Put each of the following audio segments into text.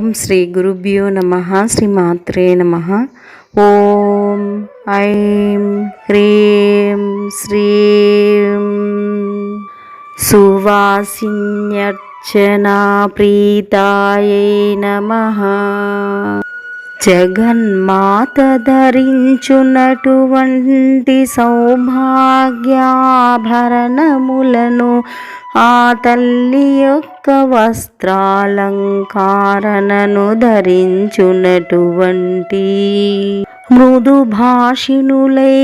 ఓం శ్రీ గురుభ్యో నమః. శ్రీమాత్రే నమః. ఓం ఐం హ్రీం శ్రీం సువాసిన్యర్చనా ప్రీతాయై నమః. జగన్మాత ధరించునటువంటి సౌభాగ్యాభరణములను ఆ తల్లి యొక్క వస్త్రాలంకారణను ధరించునటువంటి మృదు భాషిణులై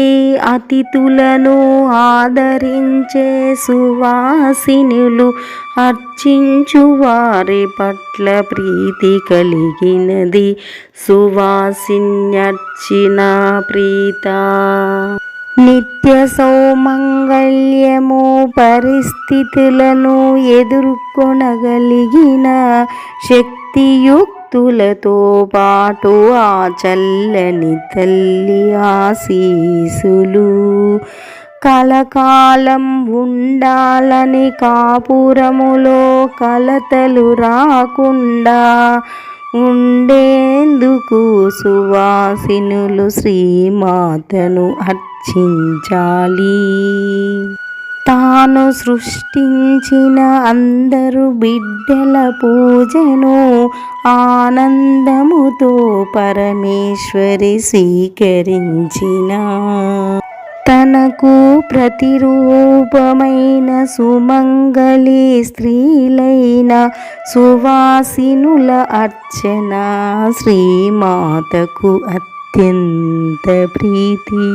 అతిథులను ఆదరించే సువాసినులు అర్చించు వారి పట్ల ప్రీతి కలిగినది సువాసిన్యర్చిన ప్రీత. నిత్య సౌమంగళ్యము పరిస్థితులను ఎదుర్కొనగలిగిన శక్తియుక్తులతో పాటు ఆ చల్లని తల్లి ఆశీసులు కలకాలం ఉండాలని, కాపురములో కలతలు రాకుండా ఉండేందుకు సువాసినులు శ్రీమాతను అర్చించాలి. తాను సృష్టించిన అందరు బిడ్డల పూజను ఆనందముతో పరమేశ్వరి స్వీకరించిన తనకు ప్రతిరూపమైన సుమంగళి స్త్రీలైన సువాసినుల అర్చన శ్రీమాతకు అత్యంత ప్రీతి.